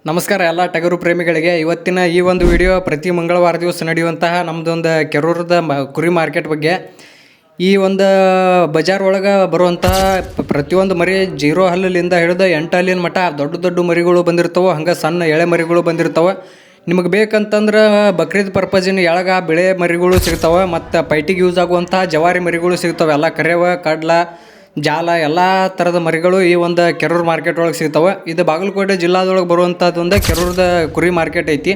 ನಮಸ್ಕಾರ ಎಲ್ಲ ಟಗರು ಪ್ರೇಮಿಗಳಿಗೆ. ಇವತ್ತಿನ ಈ ಒಂದು ವಿಡಿಯೋ ಪ್ರತಿ ಮಂಗಳವಾರ ದಿವಸ ನಡೆಯುವಂತಹ ನಮ್ಮದೊಂದು ಕೆರೂರದ ಕುರಿ ಮಾರ್ಕೆಟ್ ಬಗ್ಗೆ. ಈ ಒಂದು ಬಜಾರ್ ಒಳಗೆ ಬರುವಂತಹ ಪ್ರತಿಯೊಂದು ಮರಿ 0 ಹಲ್ಲಿಂದ ಹಿಡಿದು 8 ಹಲ್ಲಿನ ಮಟ್ಟ ದೊಡ್ಡ ದೊಡ್ಡ ಮರಿಗಳು ಬಂದಿರ್ತವೆ. ಹಂಗೆ ಸಣ್ಣ ಎಳೆ ಮರಿಗಳು ಬಂದಿರ್ತವೆ. ನಿಮಗೆ ಬೇಕಂತಂದ್ರೆ ಬಕ್ರೀದ್ ಪರ್ಪಸಿನ ಎಳಗ ಬೆಳೆ ಮರಿಗಳು ಸಿಗ್ತವೆ. ಮತ್ತು ಪೈಟಿಗೆ ಯೂಸ್ ಆಗುವಂತಹ ಜವಾರಿ ಮರಿಗಳು ಸಿಗ್ತವೆ. ಎಲ್ಲ ಕರೆವ ಕಡ್ಲ ಜಾಲ ಎಲ್ಲ ಥರದ ಮರಿಗಳು ಈ ಒಂದು ಕೆರೂರು ಮಾರ್ಕೆಟ್ ಒಳಗೆ ಸಿಗ್ತವೆ. ಇದು ಬಾಗಲಕೋಟೆ ಜಿಲ್ಲಾದೊಳಗೆ ಬರುವಂಥದ್ದು ಒಂದು ಕೆರೂರದ ಕುರಿ ಮಾರ್ಕೆಟ್ ಐತಿ.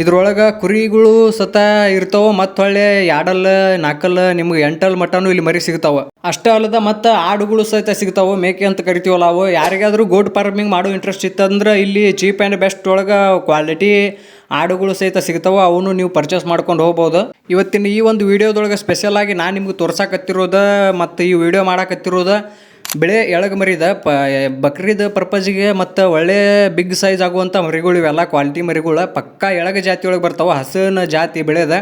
ಇದ್ರೊಳಗೆ ಕುರಿಗಳು ಸತ ಇರ್ತವೆ. ಮತ್ತು ಹೊಳ್ಳೆ 2 4 ನಿಮ್ಗೆ 8 ಮಟನೂ ಇಲ್ಲಿ ಮರಿ ಸಿಗ್ತಾವೆ. ಅಷ್ಟೇ ಅಲ್ಲದ ಮತ್ತು ಆಡುಗಳು ಸಹಿತ ಸಿಗ್ತಾವೆ. ಮೇಕೆ ಅಂತ ಕರಿತೀವಲ್ಲ ಅವು. ಯಾರಿಗಾದರೂ ಗೋಟ್ ಫಾರ್ಮಿಂಗ್ ಮಾಡೋ ಇಂಟ್ರೆಸ್ಟ್ ಇತ್ತಂದ್ರೆ ಇಲ್ಲಿ ಚೀಪ್ ಆ್ಯಂಡ್ ಬೆಸ್ಟ್ ಒಳಗೆ ಕ್ವಾಲಿಟಿ ಆಡುಗಳು ಸಹಿತ ಸಿಗ್ತಾವೆ. ಅವನು ನೀವು ಪರ್ಚೇಸ್ ಮಾಡ್ಕೊಂಡು ಹೋಗ್ಬೋದು. ಇವತ್ತಿನ ಈ ಒಂದು ವಿಡಿಯೋದೊಳಗೆ ಸ್ಪೆಷಲ್ ಆಗಿ ನಾನು ನಿಮ್ಗೆ ತೋರ್ಸಕತ್ತಿರೋದು ಮತ್ತು ಈ ವಿಡಿಯೋ ಮಾಡಕತ್ತಿರೋದು ಬೆಳೆ ಎಳಗ ಮರಿದ ಬಕ್ರೀದ್ ಪರ್ಪಸ್ಗೆ ಮತ್ತು ಒಳ್ಳೆ ಬಿಗ್ ಸೈಜ್ ಆಗುವಂಥ ಮರಿಗಳು. ಇವೆಲ್ಲ ಕ್ವಾಲಿಟಿ ಮರಿಗಳು ಪಕ್ಕಾ ಎಳಗ ಜಾತಿ ಒಳಗೆ ಬರ್ತಾವೆ. ಹಸನ ಜಾತಿ ಬೆಳೆದ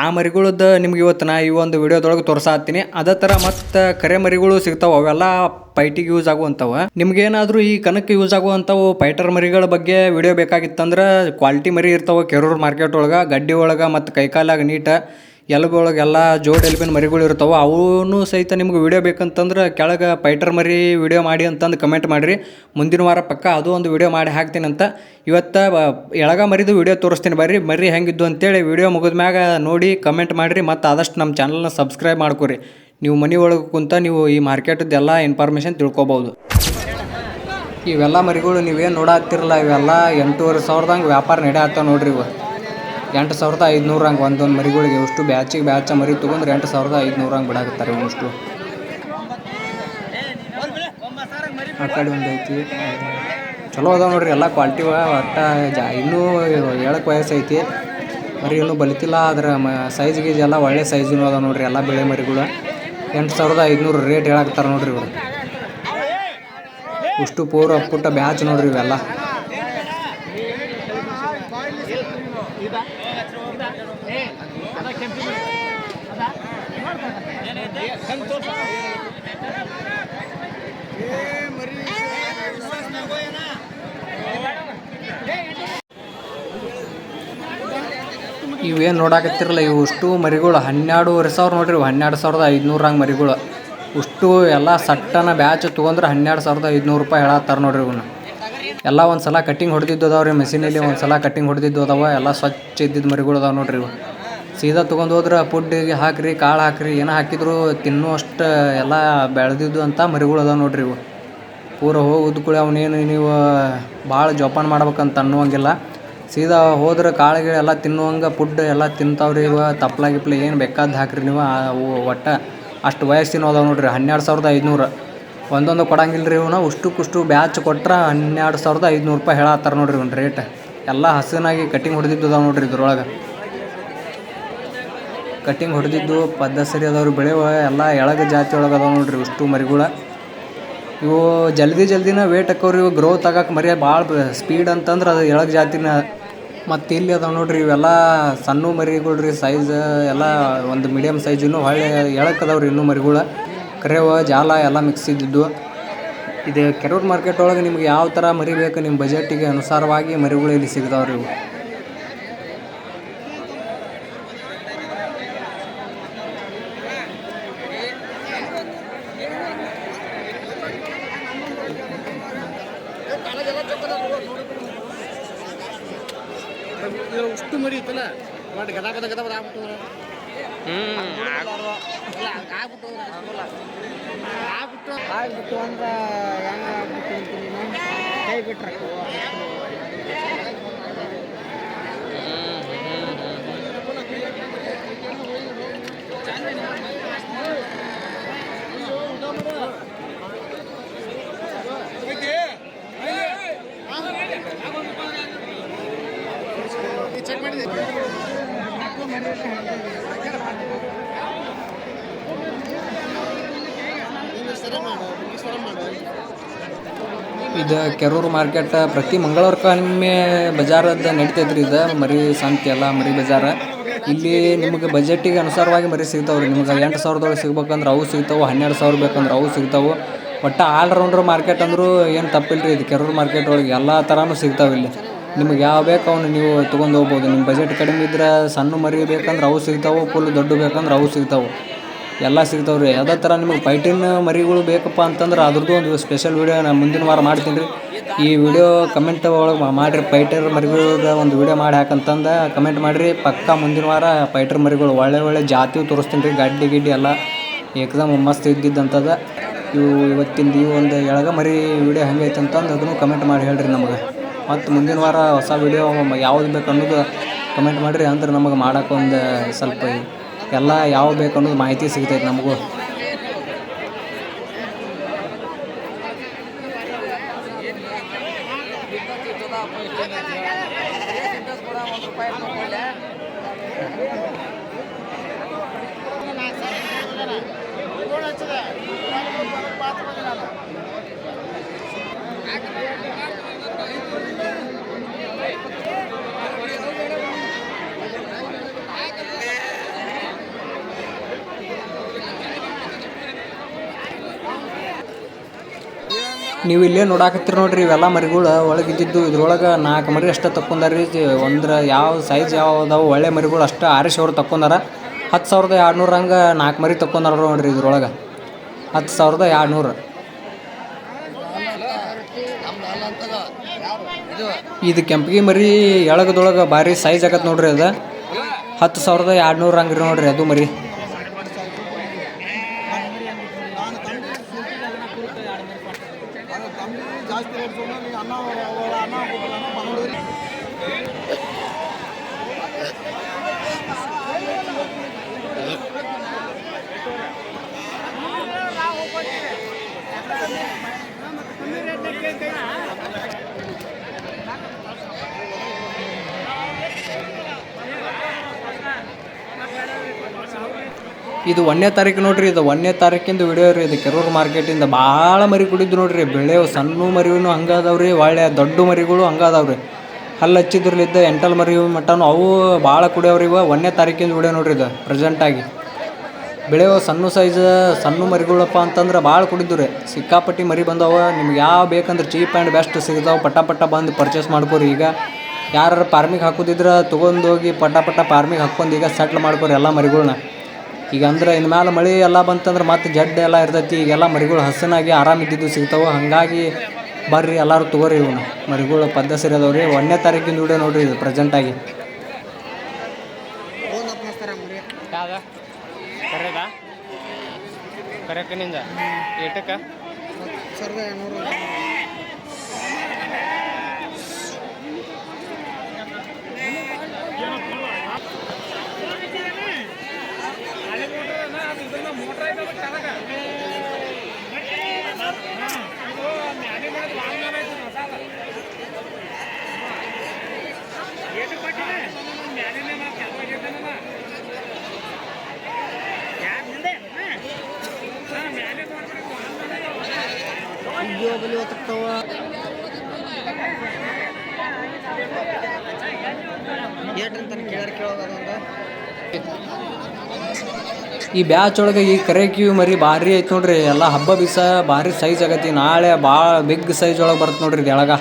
ಆ ಮರಿಗಳದ್ದು ನಿಮ್ಗೆ ಇವತ್ತು ನಾ ಈ ಒಂದು ವಿಡಿಯೋದೊಳಗೆ ತೋರ್ಸಾತ್ತೀನಿ. ಅದೇ ಥರ ಮತ್ತು ಕರೆ ಮರಿಗಳು ಸಿಗ್ತಾವೆ. ಅವೆಲ್ಲ ಪೈಟಿಗೆ ಯೂಸ್ ಆಗುವಂಥವು. ನಿಮ್ಗೇನಾದರೂ ಈ ಕನಕ್ಕೆ ಯೂಸ್ ಆಗುವಂಥವು ಫೈಟರ್ ಮರಿಗಳ ಬಗ್ಗೆ ವಿಡಿಯೋ ಬೇಕಾಗಿತ್ತಂದ್ರೆ ಕ್ವಾಲಿಟಿ ಮರಿ ಇರ್ತಾವೆ ಕೆರೂರು ಮಾರ್ಕೆಟ್ ಒಳಗೆ. ಗಡ್ಡಿ ಒಳಗೆ ಮತ್ತು ಕೈಕಾಲಾಗ ನೀಟ ಎಲುಬೊಳಗೆಲ್ಲ ಜೋಡಿ ಎಲುಬಿನ ಮರಿಗಳು ಇರ್ತಾವೆ. ಅವನು ಸಹಿತ ನಿಮ್ಗೆ ವಿಡಿಯೋ ಬೇಕಂತಂದ್ರೆ ಕೆಳಗೆ ಫೈಟರ್ ಮರಿ ವಿಡಿಯೋ ಮಾಡಿ ಅಂತಂದು ಕಮೆಂಟ್ ಮಾಡಿರಿ. ಮುಂದಿನ ವಾರ ಪಕ್ಕ ಅದು ಒಂದು ವಿಡಿಯೋ ಮಾಡಿ ಹಾಕ್ತೀನಿ ಅಂತ. ಇವತ್ತು ಎಳಗ ಮರಿದು ವಿಡಿಯೋ ತೋರಿಸ್ತೀನಿ. ಬರ್ರಿ ಮರಿ ಹೆಂಗಿದ್ದು ಅಂತೇಳಿ ವಿಡಿಯೋ ಮುಗಿದ ಮ್ಯಾಗ ನೋಡಿ ಕಮೆಂಟ್ ಮಾಡಿರಿ. ಮತ್ತು ಆದಷ್ಟು ನಮ್ಮ ಚಾನಲ್ನ ಸಬ್ಸ್ಕ್ರೈಬ್ ಮಾಡ್ಕೊರಿ. ನೀವು ಮನೆ ಒಳಗೆ ಕುಂತ ನೀವು ಈ ಮಾರ್ಕೆಟದ್ದು ಎಲ್ಲ ಇನ್ಫಾರ್ಮೇಷನ್ ತಿಳ್ಕೊಬೋದು. ಇವೆಲ್ಲ ಮರಿಗಳು ನೀವೇನು ನೋಡಾಕ್ತಿರಲ್ಲ, ಇವೆಲ್ಲ 8,500 ಹಂಗೆ ವ್ಯಾಪಾರ ನಡೆಯತ್ತ ನೋಡ್ರಿ. ಇವು 8,500 ಹಂಗೆ ಒಂದೊಂದು ಮರಿಗಳಿಗೆ ಅಷ್ಟು ಬ್ಯಾಚ್ ಮರಿ ತೊಗೊಂಡ್ರೆ 8,500 ಹಂಗೆ ಬಿಡಾಕತ್ತಾರೆ. ಇವಷ್ಟು ಆ ಕಡೆ ಒಂದು ಐತಿ. ಚಲೋ ಅದಾವ ನೋಡ್ರಿ. ಎಲ್ಲ ಕ್ವಾಲಿಟಿ ಒಟ್ಟ ಇನ್ನೂ ಹೇಳಕ್ಕೆ ವಯಸ್ಸು ಐತಿ. ಮರಿ ಇನ್ನೂ ಬಲಿತಿಲ್ಲ. ಅದರ ಸೈಜ್ ಗೀಜ್ ಎಲ್ಲ ಒಳ್ಳೆ ಸೈಜಿನೂ ಅದಾವ ನೋಡ್ರಿ. ಎಲ್ಲ ಬೆಳೆ ಮರಿಗಳು 8,500 ರೇಟ್ ಹೇಳಾಕತ್ತಾರೆ ನೋಡ್ರಿ ಇವರು. ಅಷ್ಟು ಪೂರ ಪುಟ್ಟ ಬ್ಯಾಚ್ ನೋಡ್ರಿ ಇವೆಲ್ಲ. ಇವೇನು ನೋಡಾಕತ್ತಿರಲ್ಲ ಇವು ಅಷ್ಟು ಮರಿಗಳು 12,500 ನೋಡ್ರಿ. 12,500 ಹಂಗೆ ಮರಿಗಳು ಅಷ್ಟು ಎಲ್ಲ ಸಟ್ಟನ ಬ್ಯಾಚ್ ತೊಗೊಂಡ್ರೆ 12,500 ರೂಪಾಯಿ ಹೇಳತ್ತಾರ ನೋಡ್ರಿ. ಇವನ್ನ ಎಲ್ಲ ಒಂದು ಸಲ ಕಟ್ಟಿಂಗ್ ಹೊಡೆದಿದ್ದು ಅದಾವ ರೀ. ಮೆಷಿನಲ್ಲಿ ಒಂದು ಸಲ ಕಟ್ಟಿಂಗ್ ಹೊಡೆದಿದ್ದು ಅದಾವ. ಎಲ್ಲ ಸ್ವಚ್ಛ ಇದ್ದಿದ್ದು ಮರಿಗಳು ಅದಾವೆ ನೋಡ್ರಿ. ಇವು ಸೀದಾ ತೊಗೊಂಡು ಹೋದ್ರೆ ಫುಡ್ಡಿಗೆ ಹಾಕಿರಿ, ಕಾಳು ಹಾಕಿರಿ, ಏನೋ ಹಾಕಿದ್ರು ತಿನ್ನೋ ಅಷ್ಟು ಎಲ್ಲ ಬೆಳೆದಿದ್ದು ಅಂತ ಮರಿಗಳು ಅದಾವೆ ನೋಡ್ರಿ. ಇವು ಪೂರ ಹೋಗುದು ಕೂಡ ಅವನೇನು ನೀವು ಭಾಳ ಜೋಪಾನ ಮಾಡ್ಬೇಕಂತ ಅನ್ನುವಂಗಿಲ್ಲ. ಸೀದಾ ಹೋದ್ರೆ ಕಾಳುಗಳು ಎಲ್ಲ ತಿನ್ನುವಂಗೆ ಫುಡ್ ಎಲ್ಲ ತಿಂತಾವ್ರಿ. ಇವ ತಪ್ಲ ಗಿಪ್ಲ ಏನು ಬೇಕಾದ್ದು ಹಾಕಿರಿ ನೀವು. ಅವು ಒಟ್ಟು ಅಷ್ಟು ವಯಸ್ಸಿನ ಅದಾವೆ ನೋಡ್ರಿ. 12,500 ಒಂದೊಂದು ಕೊಡಂಗಿಲ್ಲ ರೀ. ಇವನು ಅಷ್ಟು ಬ್ಯಾಚ್ ಕೊಟ್ರೆ 12,500 ರೂಪಾಯಿ ಹೇಳತ್ತಾರ ನೋಡ್ರಿ ಇವ್ನ ರೇಟ್. ಎಲ್ಲ ಹಸನಾಗಿ ಕಟ್ಟಿಂಗ್ ಹೊಡೆದಿದ್ದು ಅದಾವೆ ನೋಡ್ರಿ. ಇದ್ರೊಳಗೆ ಕಟ್ಟಿಂಗ್ ಹೊಡೆದಿದ್ದು ಪದ್ಧತಿ ಅದಾವ್ರಿ. ಬೆಳೆವ ಎಲ್ಲ ಎಳಗ ಜಾತಿ ಒಳಗೆ ಅದಾವೆ ನೋಡ್ರಿ ಅಷ್ಟು ಮರಿಗಳು. ಇವು ಜಲ್ದಿನ ವೇಟ್ ಹಾಕವ್ರಿ. ಇವು ಗ್ರೋತ್ ಆಗಕ್ಕೆ ಮರಿ ಭಾಳ ಸ್ಪೀಡ್ ಅಂತಂದ್ರೆ ಅದು ಎಳಗ ಜಾತಿನ. ಮತ್ತು ಇಲ್ಲಿ ಅದಾವೆ ನೋಡ್ರಿ ಇವೆಲ್ಲ ಸಣ್ಣ ಮರಿಗಳು ರೀ. ಸೈಜ್ ಎಲ್ಲ ಒಂದು ಮೀಡಿಯಮ್ ಸೈಜ್. ಇನ್ನೂ ಹೊಳ್ಳೆ ಎಳಕ್ಕೆ ಅದಾವ್ರಿ ಇನ್ನೂ ಮರಿಗಳು. ಕರೆವ ಜಾಲ ಎಲ್ಲ ಮಿಕ್ಸ್ ಇದ್ದಿದ್ದು. ಇದು ಕೆರೂರು ಮಾರ್ಕೆಟ್ ಒಳಗೆ ನಿಮ್ಗೆ ಯಾವ ಥರ ಮರಿ ಬೇಕು ನಿಮ್ಮ ಬಜೆಟಿಗೆ ಅನುಸಾರವಾಗಿ ಮರಿಗಳು ಇಲ್ಲಿ ಸಿಗ್ತಾವ್ರಿ. ಇವು ಅಷ್ಟು ಮರಿ ಇತ್ತಲ್ಲ ಬಟ್ ಗದ ಆಗ್ಬಿಟ್ಟು ಅಂದ್ರೆ ಹೆಂಗೆ ಆಗ್ಬಿಟ್ಟು ಅಂತೀನಿ ಕೈ ಬಿಟ್ರೆ ಚೆಕ್ ಮಾಡಿದೆ. ಇದು ಕೆರೂರು ಮಾರ್ಕೆಟ್ ಪ್ರತಿ ಮಂಗಳವಾರಕ್ಕೊಮ್ಮೆ ಬಜಾರದ್ದು ನಡಿತೈತ್ರಿ. ಇದು ಮರಿ ಸಂತೆ ಎಲ್ಲ ಮರಿ ಬಜಾರ. ಇಲ್ಲಿ ನಿಮಗೆ ಬಜೆಟಿಗೆ ಅನುಸಾರವಾಗಿ ಮರಿ ಸಿಗ್ತಾವ್ರಿ. ನಿಮ್ಗೆ 8,000 ಸಿಗ್ಬೇಕಂದ್ರೆ ಅವು ಸಿಗ್ತಾವೆ. 12,000 ಬೇಕಂದ್ರೆ ಅವು ಸಿಗ್ತಾವೆ. ಒಟ್ಟು ಆಲ್ರೌಂಡ್ರ್ ಮಾರ್ಕೆಟ್ ಅಂದರೂ ಏನು ತಪ್ಪಿಲ್ಲ ರೀ. ಇದು ಕೆರೂರು ಮಾರ್ಕೆಟ್ ಒಳಗೆ ಎಲ್ಲ ಥರನೂ ಸಿಗ್ತಾವೆ ಇಲ್ಲಿ. ನಿಮಗೆ ಯಾವ ಬೇಕು ಅವನು ನೀವು ತೊಗೊಂಡು ಹೋಗ್ಬೋದು. ನಿಮ್ಮ ಬಜೆಟ್ ಕಡಿಮೆ ಇದ್ರೆ ಸಣ್ಣ ಮರಿ ಬೇಕಂದ್ರೆ ಅವು ಸಿಗ್ತಾವೆ, ಫುಲ್ ದೊಡ್ಡ ಬೇಕಂದ್ರೆ ಅವು ಸಿಗ್ತಾವೆ, ಎಲ್ಲ ಸಿಗ್ತಾವೆ ರೀ. ಅದೇ ಥರ ನಿಮಗೆ ಪೈಟಿನ ಮರಿಗಳು ಬೇಕಪ್ಪ ಅಂತಂದ್ರೆ ಅದ್ರದ್ದು ಒಂದು ಸ್ಪೆಷಲ್ ವೀಡಿಯೋ ನಾನು ಮುಂದಿನ ವಾರ ಮಾಡ್ತೀನಿ ರೀ. ಈ ವಿಡಿಯೋ ಕಮೆಂಟ್ ಒಳಗೆ ಮಾಡಿರಿ, ಪೈಟರ್ ಮರಿಗಳ ಒಂದು ವಿಡಿಯೋ ಮಾಡಿ ಹಾಕಂತಂದು ಕಮೆಂಟ್ ಮಾಡಿರಿ. ಪಕ್ಕಾ ಮುಂದಿನ ವಾರ ಪೈಟರ್ ಮರಿಗಳು ಒಳ್ಳೆ ಜಾತಿವು ತೋರಿಸ್ತೀನಿ ರೀ. ಗಿಡ್ಡಿ ಎಲ್ಲ ಏಕದಮ್ ಮಸ್ತ್ ಇದ್ದಿದ್ದಂಥದ. ಇವತ್ತಿಂದ ಈ ಒಂದು ಎಳಗ ಮರಿ ವಿಡಿಯೋ ಹೆಂಗೈತೆ ಅಂತಂದು ಅದನ್ನು ಕಮೆಂಟ್ ಮಾಡಿ ಹೇಳ್ರಿ ನಮಗೆ. ಮತ್ತು ಮುಂದಿನ ವಾರ ಹೊಸ ವಿಡಿಯೋ ಯಾವ್ದು ಬೇಕು ಅನ್ನೋದು ಕಮೆಂಟ್ ಮಾಡಿರಿ. ಅಂದ್ರೆ ನಮಗೆ ಮಾಡೋಕೆ ಒಂದು ಸ್ವಲ್ಪ ಎಲ್ಲ ಯಾವ ಬೇಕು ಅನ್ನೋದು ಮಾಹಿತಿ ಸಿಗ್ತೈತೆ ನಮಗೂ. ನೀವು ಇಲ್ಲೇ ನೋಡಾಕತ್ತೀರಿ ನೋಡ್ರಿ, ಇವೆಲ್ಲ ಮರಿಗಳು ಒಳಗಿದ್ದಿದ್ದು. ಇದ್ರೊಳಗೆ 4 ಮರಿ ಅಷ್ಟೇ ತಕ್ಕೊಂಡಾರ ರೀ. ಒಂದ್ರ ಯಾವ ಸೈಜ್ ಯಾವ ಅದಾವೆ ಒಳ್ಳೆ ಮರಿಗಳು ಅಷ್ಟೇ ಆರಿಸಿ ಅವ್ರು ತಕ್ಕೊಂಡಾರ. 10,200 ಹಂಗೆ 4 ಮರಿ ತಕ್ಕೊಂಡಾರ ನೋಡ್ರಿ. ಇದ್ರೊಳಗೆ 10,200. ಇದು ಕೆಂಪಗಿ ಮರಿ ಎಳಗದೊಳಗೆ ಭಾರಿ ಸೈಜ್ ಆಗತ್ತೆ ನೋಡ್ರಿ. ಅದು 10,200 ಹಂಗೆ ರೀ ನೋಡ್ರಿ ಅದು ಮರಿ. ಇದು 1ನೇ ತಾರೀಕು ನೋಡ್ರಿ. ಇದು 1ನೇ ತಾರೀಕಿಂದ ವಿಡಿಯೋ ರೀ. ಇದು ಕೆರೂರು ಮಾರ್ಕೆಟಿಂದ ಭಾಳ ಮರಿ ಕುಡಿದ್ದು ನೋಡ್ರಿ. ಬೆಳೆಯವು ಸಣ್ಣ ಮರಿನೂ ಹಂಗೆ ಅದಾವ್ರಿ, ಒಳ್ಳೆ ದೊಡ್ಡ ಮರಿಗಳು ಹಂಗೆ ಅದಾವ್ರಿ. ಹಲ್ಲು ಹಚ್ಚಿದ್ರಲ್ಲಿದ್ದ ಎಂಟಲ್ ಮರಿ ಮಟನು ಅವು ಭಾಳ ಕುಡಿಯವ್ರಿ. 1ನೇ ತಾರೀಕಿಂದ ವಿಡಿಯೋ ನೋಡ್ರಿ. ಇದು ಪ್ರೆಸೆಂಟಾಗಿ ಬೆಳೆಯೋ ಸಣ್ಣ ಸೈಜ್ ಸಣ್ಣ ಮರಿಗಳಪ್ಪ ಅಂತಂದ್ರೆ ಭಾಳ ಕುಡಿದ್ದು ರೀ. ಸಿಕ್ಕಾಪಟ್ಟಿ ಮರಿ ಬಂದವ. ನಿಮ್ಗೆ ಯಾವ ಬೇಕಂದ್ರೆ ಚೀಪ್ ಆ್ಯಂಡ್ ಬೆಸ್ಟ್ ಸಿಗ್ತಾವೆ. ಪಟ್ಟ ಬಂದು ಪರ್ಚೇಸ್ ಮಾಡ್ಕೊರಿ. ಈಗ ಯಾರು ಫಾರ್ಮಿಗೆ ಹಾಕೋದಿದ್ರೆ ತೊಗೊಂಡೋಗಿ ಪಟ್ಟ ಫಾರ್ಮಿಗೆ ಹಾಕ್ಕೊಂಡು ಈಗ ಸೆಟ್ಲ್ ಮಾಡ್ಕೊರಿ ಎಲ್ಲ ಮರಿಗಳ್ನ. ಈಗ ಅಂದ್ರೆ ಇನ್ಮೇಲೆ ಮಳೆ ಎಲ್ಲ ಬಂತಂದ್ರೆ ಮತ್ತೆ ಜಡ್ಡು ಎಲ್ಲ ಇರ್ತೈತಿ. ಈಗೆಲ್ಲ ಮರಿಗಳು ಹಸನಾಗಿ ಆರಾಮಿದ್ದಿದ್ದು ಸಿಗ್ತಾವೆ. ಹಾಗಾಗಿ ಬರ್ರಿ ಎಲ್ಲರೂ ತೊಗೋರಿ. ಇವನು ಮರಿಗಳು ಪದ್ಧ ಸರಿ ಅದಾವೆ ರೀ. 1ನೇ ತಾರೀಕಿಂದ ವಿಡಿಯೋ ನೋಡ್ರಿ. ಇದು ಪ್ರೆಸೆಂಟಾಗಿ ಕರೆಕ್ನಿಂದ ಏಟಕ್ಕೆ ಈ ಬ್ಯಾಚ್ ಒಳಗೆ ಈ ಕರೆ ಕಿವಿ ಮರಿ ಭಾರಿ ಐತೆ ನೋಡ್ರಿ. ಎಲ್ಲ ಹಬ್ಬ ಬಿಸ ಭಾರಿ ಸೈಜ್ ಆಗೈತಿ. ನಾಳೆ ಭಾಳ ಬಿಗ್ ಸೈಜ್ ಒಳಗೆ ಬರುತ್ತೆ ನೋಡ್ರಿ ಇದು ಎಳಗ.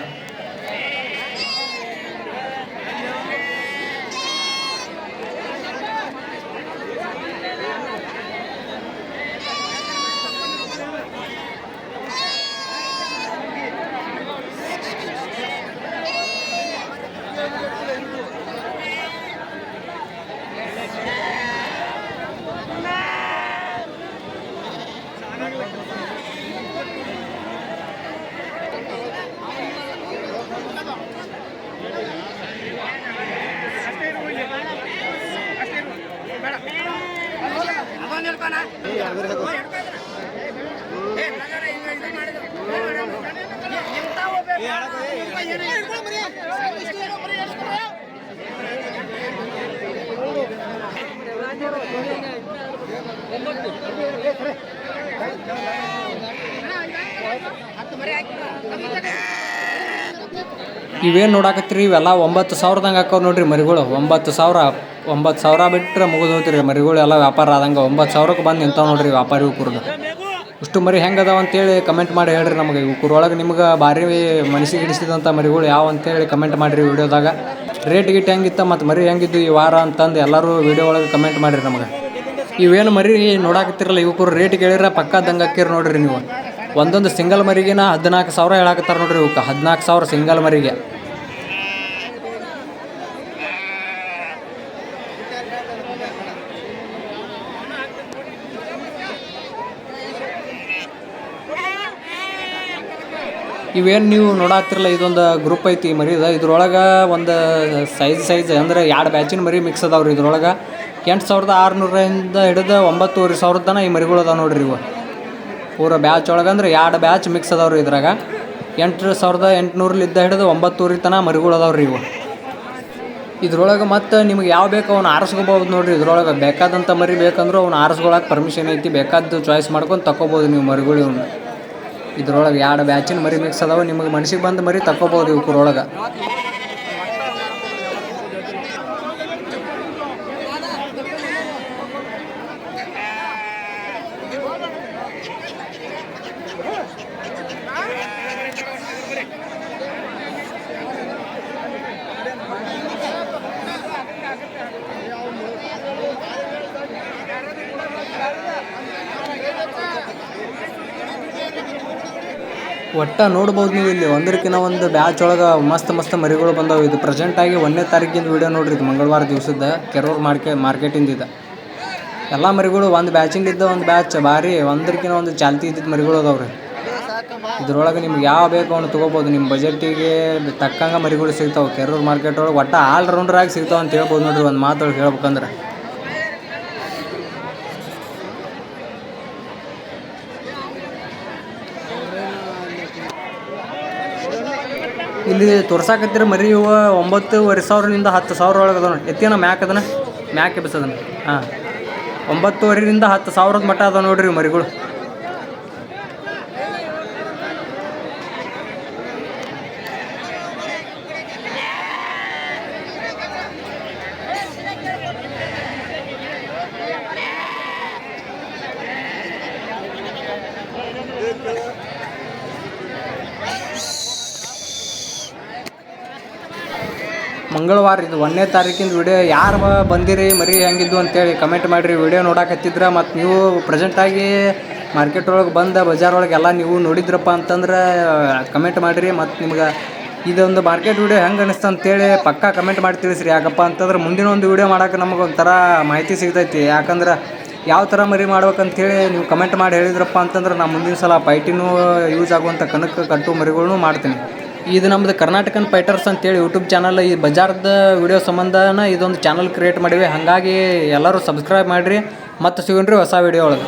ಇವೇನು ನೋಡಾಕತ್ತೀರಿ ಇವೆಲ್ಲ 9,000ದಂಗೆ ಹಾಕವ್ರು ನೋಡ್ರಿ ಮರಿಗಳು. 9,000 ಬಿಟ್ಟರೆ ಮುಗಿದು ಹೋಗ್ತೀರಿ ಮರಿಗಳು ಎಲ್ಲ ವ್ಯಾಪಾರ ಆದಂಗೆ. 9,000ಕ್ಕೆ ಬಂದು ನಿಂತಾವೆ ನೋಡ್ರಿ ವ್ಯಾಪಾರಿ ಕುರ್ದು. ಇಷ್ಟು ಮರಿ ಹೆಂಗೆ ಅದಾವ ಅಂತೇಳಿ ಕಮೆಂಟ್ ಮಾಡಿ ಹೇಳ್ರಿ ನಮಗೆ. ಇವ್ರೊಳಗೆ ನಿಮ್ಗೆ ಭಾರಿ ಮನಸ್ಸಿಗೆ ಹಿಡಿಸಿದಂಥ ಮರಿಗಳು ಯಾವ ಅಂತೇಳಿ ಕಮೆಂಟ್ ಮಾಡಿರಿ ವಿಡಿಯೋದಾಗ. ರೇಟ್ ಗೀಟ್ ಹೆಂಗಿತ್ತ ಮತ್ತು ಮರಿ ಹೆಂಗಿದ್ದು ಈ ವಾರ ಅಂತಂದು ಎಲ್ಲರೂ ವಿಡಿಯೋ ಒಳಗೆ ಕಮೆಂಟ್ ಮಾಡಿರಿ ನಮಗೆ. ಇವೇನು ಮರಿ ನೋಡಾಕತ್ತಿರಲ್ಲ ಇವಕ್ಕೂ ರೇಟ್ ಕೇಳಿರ ಪಕ್ಕ ದಂಗೆ ಹಾಕಿರಿ ನೋಡ್ರಿ ನೀವು. ಒಂದೊಂದು ಸಿಂಗಲ್ ಮರಿಗಿನ 14,000 ಹೇಳಾಕತ್ತಾರೆ ನೋಡ್ರಿ ಇವಕ್ಕೆ. 14,000 ಸಿಂಗಲ್ ಮರಿಗೆ. ಇವೇನು ನೀವು ನೋಡಾತಿರಲ್ಲ ಇದೊಂದು ಗ್ರೂಪ್ ಐತಿ ಮರಿದ. ಇದ್ರೊಳಗೆ ಒಂದು ಸೈಜ್ ಅಂದರೆ 2 ಬ್ಯಾಚಿನ ಮರಿ ಮಿಕ್ಸ್ ಅದಾವ್ರಿ. ಇದ್ರೊಳಗೆ 8,600ರಿಂದ ಹಿಡಿದು 9,500 ತನಕ ಈ ಮರಿಗಳು ಅದಾವೆ ನೋಡ್ರಿ ಇವು. ಪೂರ ಬ್ಯಾಚ್ ಒಳಗೆ ಅಂದ್ರೆ 2 ಬ್ಯಾಚ್ ಮಿಕ್ಸ್ ಅದಾವ್ರಿ ಇದ್ರಾಗ. 8,800ಲಿದ್ದ ಹಿಡಿದು 9,000 ತನಕ ಮರಿಗಳು ಅದಾವ್ರಿ ಇವು. ಇದ್ರೊಳಗೆ ಮತ್ತು ನಿಮ್ಗೆ ಯಾವ ಬೇಕು ಅವ್ನು ಆರಿಸ್ಕೋಬೋದು ನೋಡ್ರಿ. ಇದ್ರೊಳಗೆ ಬೇಕಾದಂಥ ಮರಿ ಬೇಕಂದ್ರೆ ಅವ್ನು ಆರಿಸ್ಕೊಳಕ್ಕೆ ಪರ್ಮಿಷನ್ ಐತಿ. ಬೇಕಾದ್ದು ಚಾಯ್ಸ್ ಮಾಡ್ಕೊಂಡು ತಗೋಬೋದು ನೀವು ಮರಿಗಳು ಇವ್ನು. ಇದ್ರೊಳಗೆ 2 ಬ್ಯಾಚಿನ ಮರಿ ಮಿಕ್ಸ್ ಅದಾವೆ. ನಿಮಗೆ ಮನ್ಸಿಗೆ ಬಂದ ಮರಿ ತಗೋಬೋದು ಇವ್ರೊಳಗೆ. ಒಟ್ಟು ನೋಡ್ಬೋದು ನೀವು ಇಲ್ಲಿ ಒಂದಕ್ಕಿಂತ ಒಂದು ಬ್ಯಾಚ್ ಒಳಗೆ ಮಸ್ತ್ ಮರಿಗಳು ಬಂದವು. ಇದು ಪ್ರೆಸೆಂಟಾಗಿ 1ನೇ ತಾರೀಕಿಂದ ವಿಡಿಯೋ ನೋಡ್ರಿ. ಇದು ಮಂಗಳವಾರ ದಿವಸದ ಕೆರೂರು ಮಾರ್ಕೆಟಿಂದ ಇದು ಎಲ್ಲ ಮರಿಗಳು ಒಂದು ಬ್ಯಾಚಿಂದ ಒಂದು ಬ್ಯಾಚ್ ಭಾರಿ ಒಂದಕ್ಕಿಂತ ಒಂದು ಚಾಲ್ತಿ ಇದ್ದಿದ್ದು ಮರಿಗಳು ಅದಾವ್ರಿ. ಇದ್ರೊಳಗೆ ನಿಮ್ಗೆ ಯಾವ ಬೇಕು ಅವ್ನು ತೊಗೋಬೋದು. ನಿಮ್ಮ ಬಜೆಟಿಗೆ ತಕ್ಕಂಗೆ ಮರಿಗಳು ಸಿಗ್ತಾವೆ ಕೆರೂರು ಮಾರ್ಕೆಟ್ ಒಳಗೆ. ಒಟ್ಟು ಆಲ್ರೌಂಡ್ರಾಗಿ ಸಿಗ್ತಾವೆ ಅಂತ ಹೇಳ್ಬೋದು ನೋಡ್ರಿ ಒಂದು ಮಾತೊಳಗೆ ಹೇಳ್ಬೇಕಂದ್ರೆ. ಇಲ್ಲಿ ತೋರ್ಸಾಕತ್ತಿರ ಮರಿ ಇವ 9,500ರಿಂದ 10,000 ಒಳಗೆ ಅದ ನೋಡಿ. ಎತ್ತಿನ ಮ್ಯಾಕ್ ಅದನ್ನ ಮ್ಯಾಕ್ ಎಬ್ಸದನ. ಹಾಂ 9,500ರಿಂದ 10,000 ಮಟ್ಟ ಅದ ನೋಡ್ರಿ ಮರಿಗಳು. ಮಂಗಳವಾರ ಇದು 1ನೇ ತಾರೀಕಿಂದ ವಿಡಿಯೋ. ಯಾರು ಬಂದಿರಿ ಮರಿ ಹೆಂಗಿದ್ದು ಅಂತೇಳಿ ಕಮೆಂಟ್ ಮಾಡಿರಿ. ವಿಡಿಯೋ ನೋಡಾಕತ್ತಿದ್ರೆ ಮತ್ತು ನೀವು ಪ್ರೆಸೆಂಟಾಗಿ ಮಾರ್ಕೆಟ್ ಒಳಗೆ ಬಂದ ಬಜಾರ್ ಒಳಗೆ ಎಲ್ಲ ನೀವು ನೋಡಿದ್ರಪ್ಪ ಅಂತಂದ್ರೆ ಕಮೆಂಟ್ ಮಾಡಿರಿ. ಮತ್ತು ನಿಮ್ಗೆ ಇದೊಂದು ಮಾರ್ಕೆಟ್ ವಿಡಿಯೋ ಹೆಂಗೆ ಅನಿಸ್ತು ಅಂತೇಳಿ ಪಕ್ಕಾ ಕಮೆಂಟ್ ಮಾಡಿ ತಿಳಿಸ್ರಿ. ಯಾಕಪ್ಪ ಅಂತಂದ್ರೆ ಮುಂದಿನ ಒಂದು ವಿಡಿಯೋ ಮಾಡೋಕೆ ನಮಗೆ ಒಂಥರ ಮಾಹಿತಿ ಸಿಗ್ತೈತಿ. ಯಾಕಂದ್ರೆ ಯಾವ ಥರ ಮರಿ ಮಾಡ್ಬೇಕಂತೇಳಿ ನೀವು ಕಮೆಂಟ್ ಮಾಡಿ ಹೇಳಿದ್ರಪ್ಪ ಅಂತಂದ್ರೆ ನಾನು ಮುಂದಿನ ಸಲ ಪೈಟಿನೂ ಯೂಸ್ ಆಗುವಂಥ ಕಣಕ್ಕೆ ಕಟ್ಟು ಮರಿಗಳ್ನೂ ಮಾಡ್ತೀನಿ. ಇದು ನಮ್ಮದು ಕರ್ನಾಟಕನ್ ಫೈಟರ್ಸ್ ಅಂತೇಳಿ ಯೂಟ್ಯೂಬ್ ಚಾನಲ್. ಈ ಬಜಾರ್ದ ವಿಡಿಯೋ ಸಂಬಂಧನ ಇದೊಂದು ಚಾನಲ್ ಕ್ರಿಯೇಟ್ ಮಾಡಿವಿ. ಹಾಗಾಗಿ ಎಲ್ಲರೂ ಸಬ್ಸ್ಕ್ರೈಬ್ ಮಾಡಿರಿ. ಮತ್ತು ಸಿಗೋಣ್ರಿ ಹೊಸ ವಿಡಿಯೋ ಒಳಗೆ.